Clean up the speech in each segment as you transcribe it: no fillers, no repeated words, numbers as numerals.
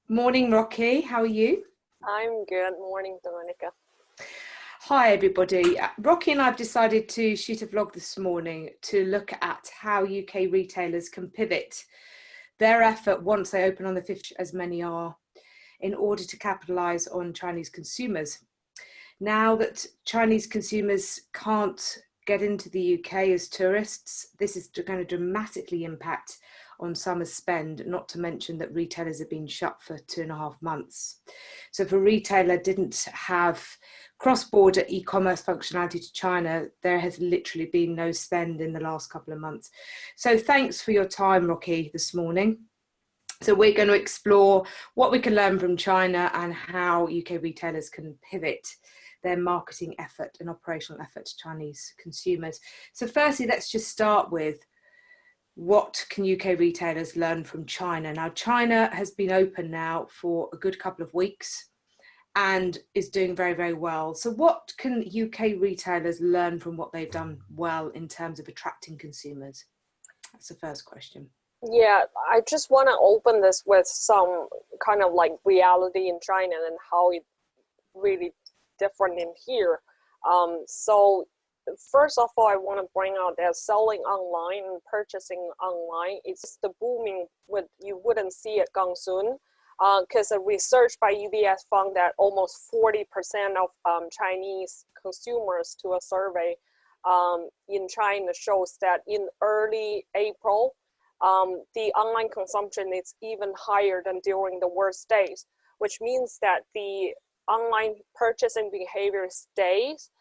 Morning, Rocky. How are you? I'm good. Morning, Dominica. Hi, everybody. Rocky and I have decided to shoot a vlog this morning to look at how UK retailers can pivot their effort once they open on the 5th, as many are, in order to capitalise on Chinese consumers. Now that Chinese consumers can't get into the UK as tourists, this is going to dramatically impact on summer spend, not to mention that retailers have been shut for 2.5 months. So if a retailer didn't have cross-border e-commerce functionality to China, there has literally been no spend in the last couple of months. So thanks for your time, Rocky, this morning. So we're going to explore what we can learn from China and how UK retailers can pivot their marketing effort and operational effort to Chinese consumers. So firstly, let's just start with what can UK retailers learn from China? Now, China has been open now for a good couple of weeks and is doing very, very well. So what can UK retailers learn from what they've done well in terms of attracting consumers? That's the first question. Yeah, I just want to open this with some kind of like reality in China and how it really different in here. So first of all, I want to bring out that selling online and purchasing online is the booming. With you wouldn't see it gone soon, because a research by UBS found that almost 40% of Chinese consumers to a survey in China shows that in early April, the online consumption is even higher than during the worst days, which means that the online purchasing behavior stays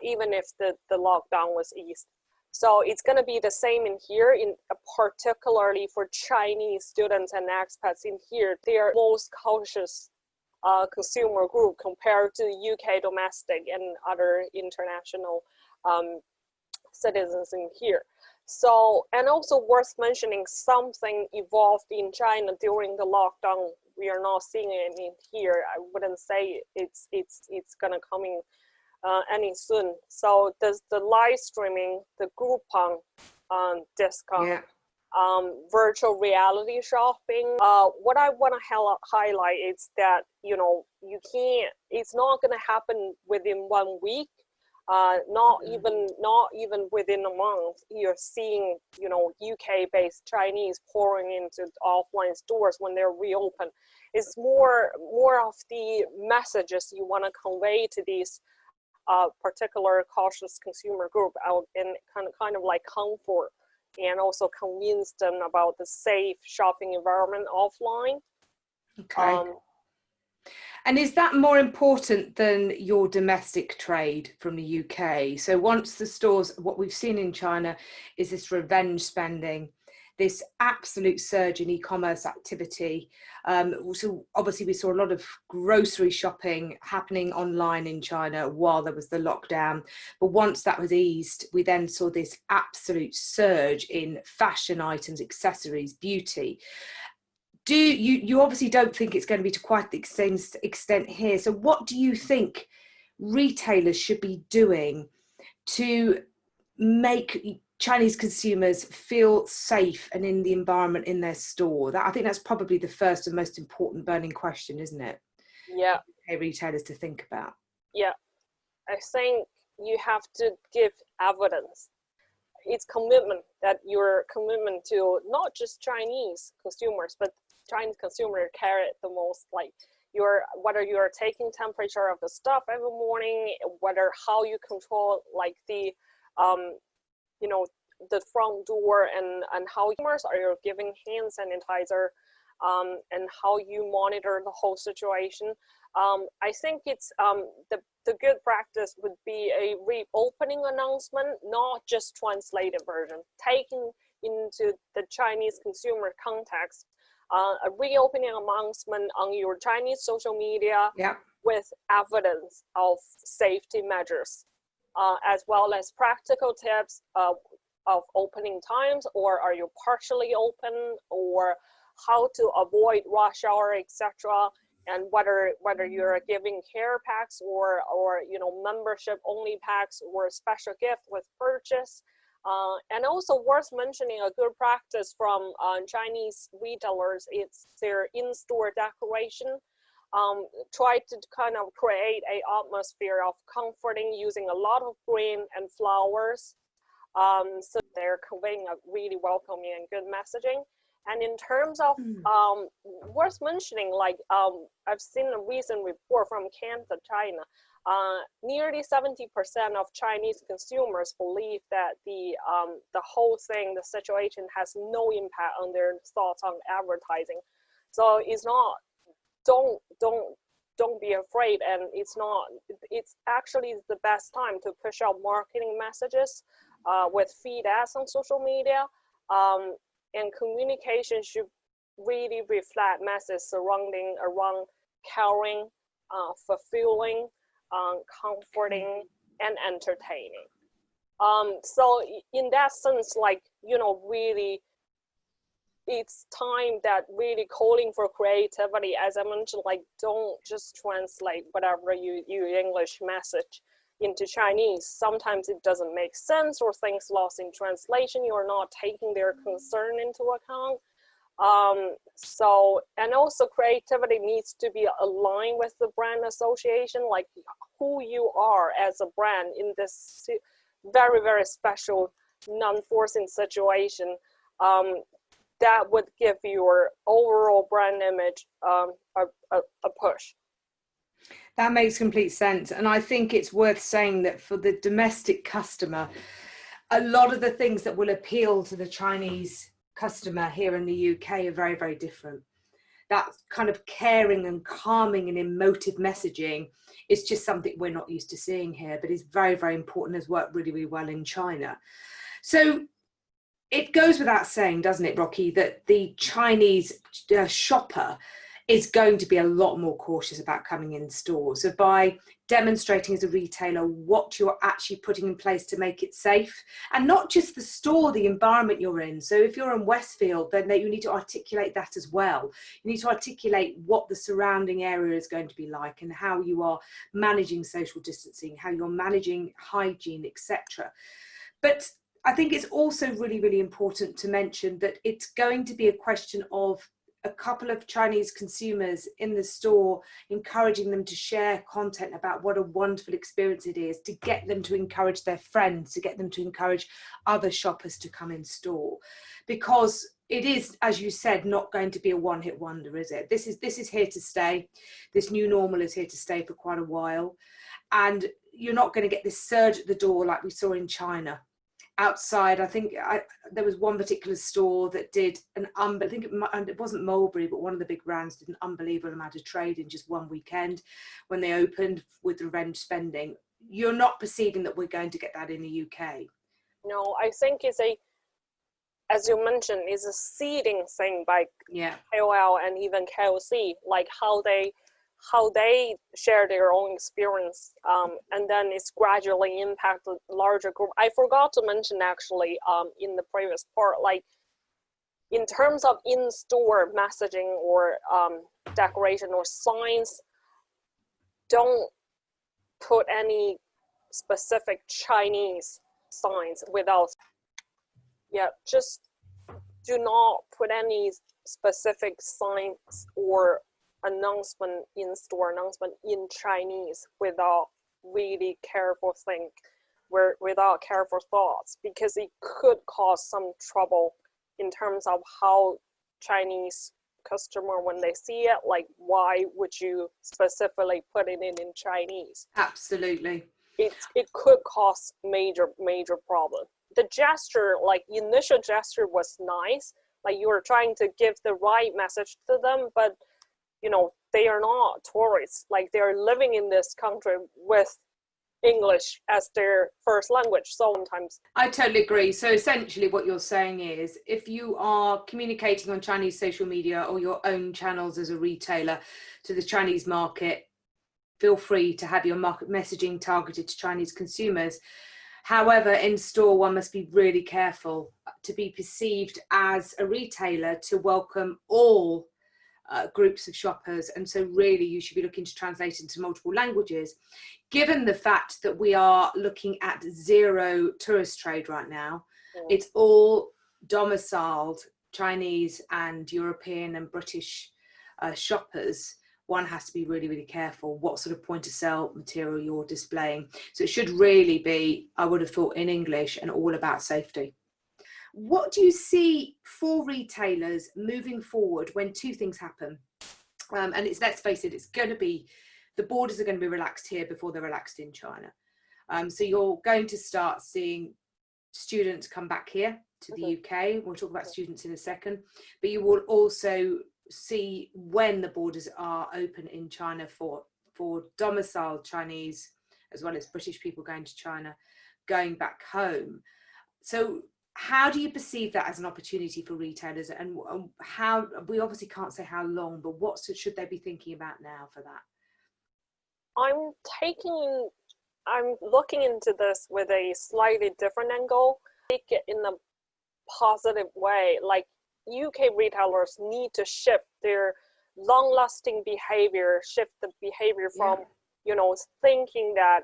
even if the lockdown was eased. So it's going to be the same in here, in particularly for Chinese students and expats in here. They are most cautious consumer group compared to UK domestic and other international citizens in here. So, and also worth mentioning, something evolved in China during the lockdown. We are not seeing it in here. I wouldn't say it's gonna coming any soon. So there's the live streaming, the Groupon discount, Yeah. virtual reality shopping. What I want to highlight is that you can't. It's not gonna happen within 1 week. Not even within a month, you're seeing UK-based Chinese pouring into offline stores when they're reopened. It's more of the messages you want to convey to these particular cautious consumer group out, and kind of like comfort, and also convince them about the safe shopping environment offline. Okay. And is that more important than your domestic trade from the UK? So once the stores, what we've seen in China is this revenge spending, this absolute surge in e-commerce activity. So obviously we saw a lot of grocery shopping happening online in China while there was the lockdown. But once that was eased, we then saw this absolute surge in fashion items, accessories, beauty. You obviously don't think it's going to be to quite the extent here. So what do you think retailers should be doing to make Chinese consumers feel safe and in the environment in their store? I think that's probably the first and most important burning question, isn't it? Yeah. For retailers to think about. Yeah, I think you have to give evidence. It's commitment, that your commitment to not just Chinese consumers, but Chinese consumer care it the most, like whether you're taking temperature of the stuff every morning, whether how you control like the the front door, and how consumers are you giving hand sanitizer, and how you monitor the whole situation. I think it's the good practice would be a reopening announcement, not just translated version, taking into the Chinese consumer context. A reopening announcement on your Chinese social media, Yeah. with evidence of safety measures, as well as practical tips of opening times, or are you partially open, or how to avoid rush hour, etc. And whether you're giving care packs or membership only packs or special gift with purchase. And also worth mentioning, a good practice from Chinese retailers is their in-store decoration. Try to kind of create an atmosphere of comforting using a lot of green and flowers. So they're conveying a really welcoming and good messaging. And in terms of worth mentioning, like I've seen a recent report from Canada, China. Nearly 70% of Chinese consumers believe that the whole thing, the situation, has no impact on their thoughts on advertising. So it's not, don't be afraid, and it's actually the best time to push out marketing messages with feed ads on social media, and communication should really reflect messages surrounding around caring, fulfilling, comforting, and entertaining. So in that sense, like, really, it's time that really calling for creativity, as I mentioned, like, don't just translate whatever you English message into Chinese. Sometimes it doesn't make sense, or things lost in translation, you're not taking their concern into account. So, and also creativity needs to be aligned with the brand association, like who you are as a brand in this very, very special non-forcing situation. That would give your overall brand image a push. That makes complete sense. And I think it's worth saying that for the domestic customer, a lot of the things that will appeal to the Chinese customer here in the UK are very, very different. That kind of caring and calming and emotive messaging is just something we're not used to seeing here, but is very, very important, has worked really, really well in China. So it goes without saying, doesn't it, Rocky, that the Chinese shopper is going to be a lot more cautious about coming in store. So by demonstrating as a retailer what you're actually putting in place to make it safe, and not just the store, the environment you're in. So if you're in Westfield, then you need to articulate that as well. You need to articulate what the surrounding area is going to be like, and how you are managing social distancing, how you're managing hygiene, etc. But I think it's also really, really important to mention that it's going to be a question of a couple of Chinese consumers in the store, encouraging them to share content about what a wonderful experience it is, to get them to encourage their friends, to get them to encourage other shoppers to come in store. Because it is, as you said, not going to be a one-hit wonder, is it? This is here to stay. This new normal is here to stay for quite a while. And you're not going to get this surge at the door like we saw in China. Outside, I think there was one particular store that did I think it wasn't Mulberry, but one of the big brands did an unbelievable amount of trade in just one weekend when they opened with revenge spending. You're not perceiving that we're going to get that in the UK? No, I think it's as you mentioned, it's a seeding thing by KOL and even KOC, like how they share their own experience, and then it's gradually impact the larger group. I forgot to mention actually in the previous part, like in terms of in-store messaging or decoration or signs, don't put any specific Chinese signs without, just do not put any specific signs or in-store announcement in Chinese without really careful without careful thoughts, because it could cause some trouble in terms of how Chinese customer, when they see it, like, why would you specifically put it in Chinese? Absolutely. It could cause major problem. The gesture, like initial gesture, was nice, like you were trying to give the right message to them, but they are not tourists. Like, they're living in this country with English as their first language. So sometimes I totally agree. So essentially what you're saying is, if you are communicating on Chinese social media or your own channels as a retailer to the Chinese market, feel free to have your market messaging targeted to Chinese consumers. However, in store, one must be really careful to be perceived as a retailer to welcome all groups of shoppers, and so really you should be looking to translate into multiple languages. Given the fact that we are looking at zero tourist trade right now, it's all domiciled Chinese and European and British shoppers. One has to be really, really careful what sort of point of sale material you're displaying. So it should really be, I would have thought, in English and all about safety. What do you see for retailers moving forward when two things happen? And it's, let's face it, it's going to be, the borders are going to be relaxed here before they're relaxed in China. So you're going to start seeing students come back here to the UK. We'll talk about students in a second, but you will also see when the borders are open in China for domiciled Chinese as well as British people going to China, going back home. So how do you perceive that as an opportunity for retailers, and how, we obviously can't say how long, but what should they be thinking about now for that? I'm looking into this with a slightly different angle. Take it in a positive way. Like, UK retailers need to shift their long-lasting behavior, shift the behavior from, you know, thinking that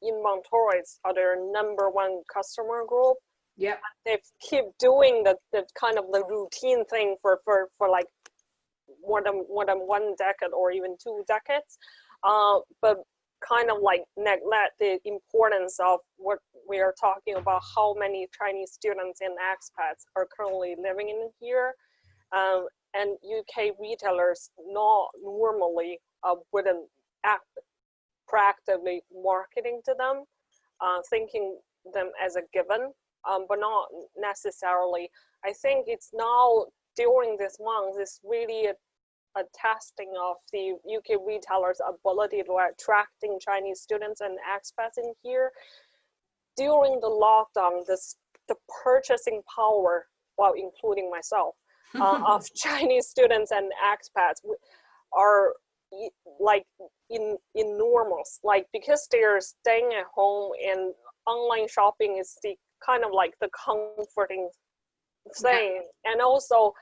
inbound tourists are their number one customer group. Yeah, they keep doing the kind of the routine thing for like more than 1 decade or even 2 decades, but kind of like neglect the importance of what we are talking about, how many Chinese students and expats are currently living in here. And UK retailers not normally wouldn't act proactively marketing to them, thinking them as a given, but not necessarily. I think it's now during this month, it's really a testing of the UK retailers' ability to attracting Chinese students and expats in here. During the lockdown, the purchasing power, well, including myself, of Chinese students and expats are like enormous. Like, because they're staying at home and online shopping is the kind of like the comforting thing, and also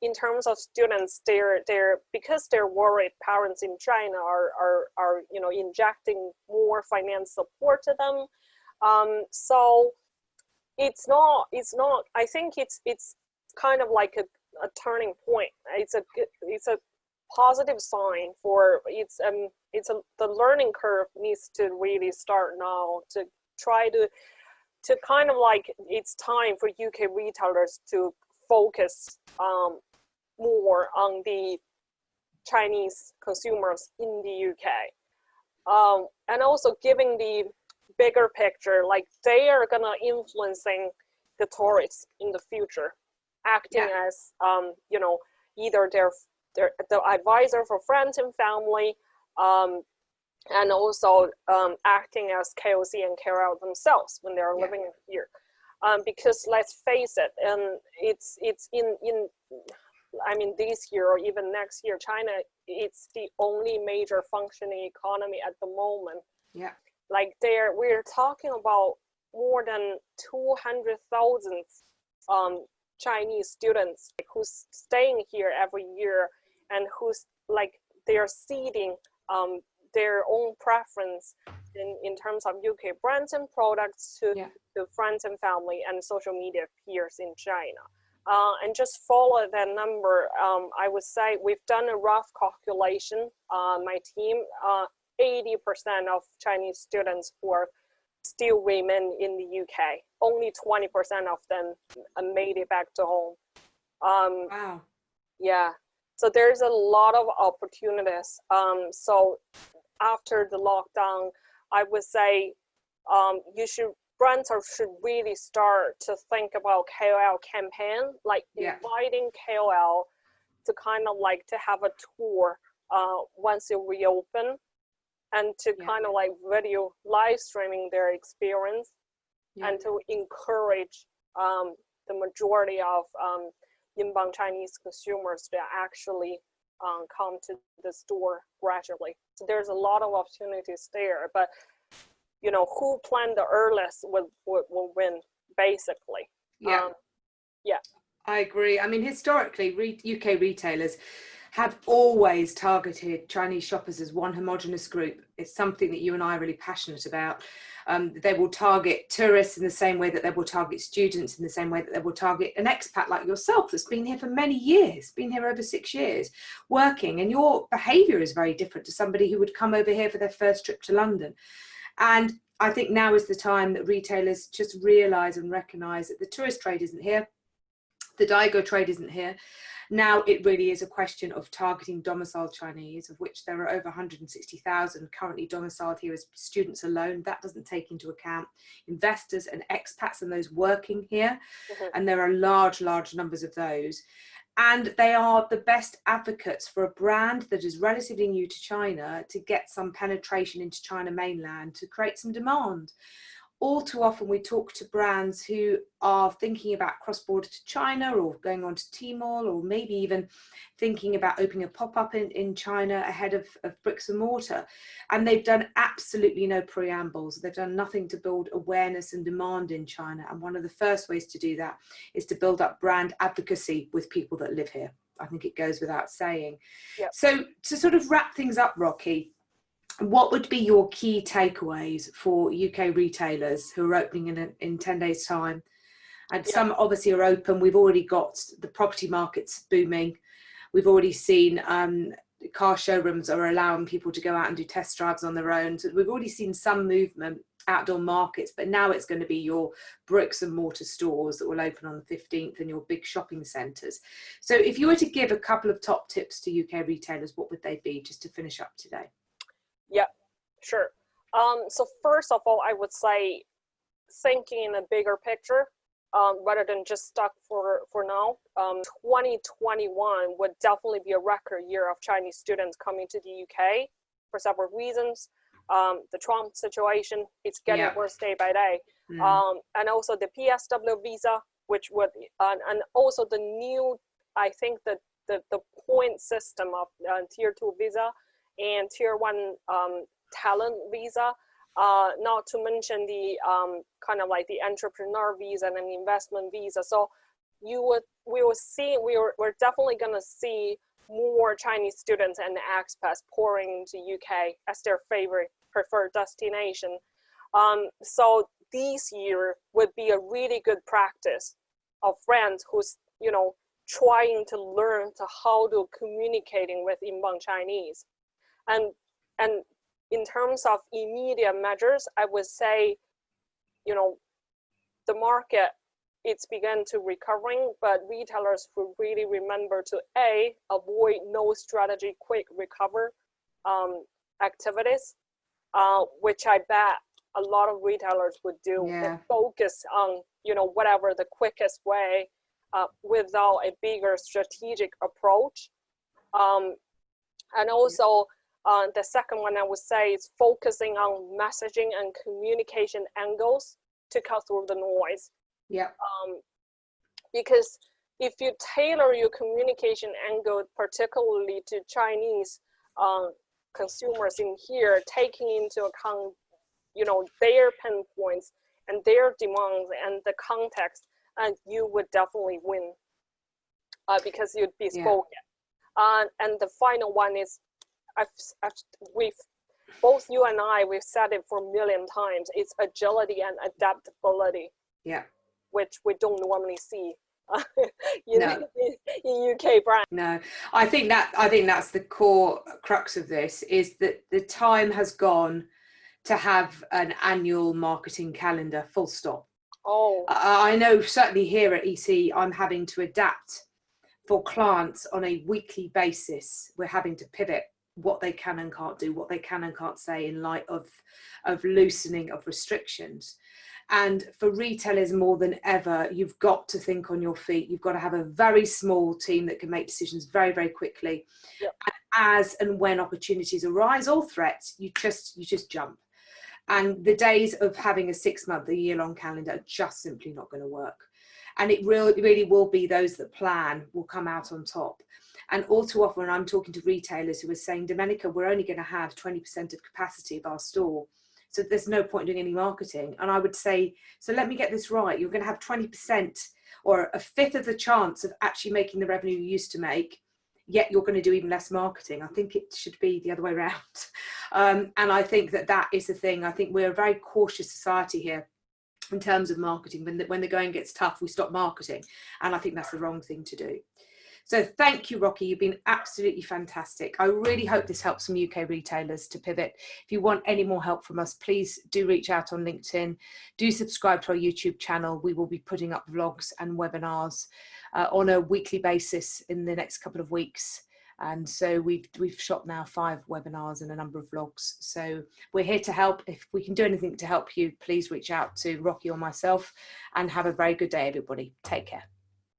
in terms of students, they're because they're worried parents in China are you know, injecting more finance support to them. So it's not. I think it's kind of like a turning point. It's a positive sign for the learning curve needs to really start now to try to kind of like, it's time for UK retailers to focus more on the Chinese consumers in the UK, and also giving the bigger picture, like they are gonna influencing the tourists in the future, acting as you know, either they're the advisor for friends and family, and also acting as KOC and KOL themselves when they're living here. Because let's face it, and it's in I mean, this year or even next year, China, it's the only major functioning economy at the moment. Yeah, like we're talking about more than 200,000 Chinese students who's staying here every year, and who's like, they're seeding their own preference in terms of UK brands and products to friends and family and social media peers in China. And just follow that number, I would say we've done a rough calculation, my team, 80% of Chinese students who are still remain in the UK. Only 20% of them made it back to home. wow. Yeah, so there's a lot of opportunities. So after the lockdown, I would say brands should really start to think about KOL campaign, like inviting KOL to kind of like to have a tour once you reopen, and to kind of like video live streaming their experience, and to encourage the majority of inbound Chinese consumers to actually come to the store gradually. So there's a lot of opportunities there, but you know, who planned the earliest will win, basically. I agree. I mean, historically, UK retailers have always targeted Chinese shoppers as one homogenous group. It's something that you and I are really passionate about. They will target tourists in the same way that they will target students, in the same way that they will target an expat like yourself that's been here for many years, been here over 6 years, working, and your behaviour is very different to somebody who would come over here for their first trip to London. And I think now is the time that retailers just realise and recognise that the tourist trade isn't here, the Daigou trade isn't here. Now it really is a question of targeting domiciled Chinese, of which there are over 160,000 currently domiciled here as students alone. That doesn't take into account investors and expats and those working here. And there are large numbers of those. And they are the best advocates for a brand that is relatively new to China to get some penetration into China mainland, to create some demand. All too often we talk to brands who are thinking about cross-border to China or going on to Tmall, or maybe even thinking about opening a pop-up in China ahead of bricks and mortar. And they've done absolutely no preambles. They've done nothing to build awareness and demand in China. And one of the first ways to do that is to build up brand advocacy with people that live here. I think it goes without saying. Yep. So to sort of wrap things up, Rocky, what would be your key takeaways for UK retailers who are opening in 10 days time? And some obviously are open. We've already got the property markets booming. We've already seen car showrooms are allowing people to go out and do test drives on their own. So we've already seen some movement, outdoor markets, but now it's going to be your bricks and mortar stores that will open on the 15th and your big shopping centres. So if you were to give a couple of top tips to UK retailers, what would they be, just to finish up today? Yeah, sure. So first of all, I would say thinking in a bigger picture, rather than just stuck for now. 2021 would definitely be a record year of Chinese students coming to the UK for several reasons. The Trump situation, it's getting worse day by day. And also the PSW visa, which would, and also the new, I think that the point system of tier 2 visa and tier 1 talent visa, not to mention the kind of like the entrepreneur visa and an investment visa. So we're definitely gonna see more Chinese students and expats pouring into UK as their preferred destination. So this year would be a really good practice of brands who's, you know, trying to learn to how to communicating with inbound Chinese. And in terms of immediate measures, I would say, you know, the market, it's begun to recovering, but retailers will really remember to avoid no strategy quick recover activities, which I bet a lot of retailers would do. They focus on, you know, whatever the quickest way without a bigger strategic approach. And also, the second one I would say is focusing on messaging and communication angles to cut through the noise. Because if you tailor your communication angle particularly to Chinese consumers in here, taking into account, you know, their pain points and their demands and the context, and you would definitely win because you'd be spoken. And the final one is, both you and I, we've said it for a million times, it's agility and adaptability, which we don't normally see in UK brands. No, I think that's the core crux of this, is that the time has gone to have an annual marketing calendar, full stop. I know certainly here at EC, I'm having to adapt for clients on a weekly basis. We're having to pivot what they can and can't do, what they can and can't say in light of loosening of restrictions. And for retailers more than ever, you've got to think on your feet. You've got to have a very small team that can make decisions very, very quickly. As and when opportunities arise or threats, you just jump. And the days of having a 6-month, a year-long calendar are just simply not going to work. And it really will be those that plan will come out on top. And all too often, when I'm talking to retailers who are saying, Domenica, we're only going to have 20% of capacity of our store, so there's no point doing any marketing. And I would say, so let me get this right. You're going to have 20% or a fifth of the chance of actually making the revenue you used to make yet you're going to do even less marketing. I think it should be the other way around. And I think that is the thing. I think we're a very cautious society here in terms of marketing. When the going gets tough, we stop marketing. And I think that's the wrong thing to do. So thank you, Rocky. You've been absolutely fantastic. I really hope this helps some UK retailers to pivot. If you want any more help from us, please do reach out on LinkedIn. Do subscribe to our YouTube channel. We will be putting up vlogs and webinars on a weekly basis in the next couple of weeks. And so we've shot now 5 webinars and a number of vlogs. So we're here to help. If we can do anything to help you, please reach out to Rocky or myself, and have a very good day, everybody. Take care.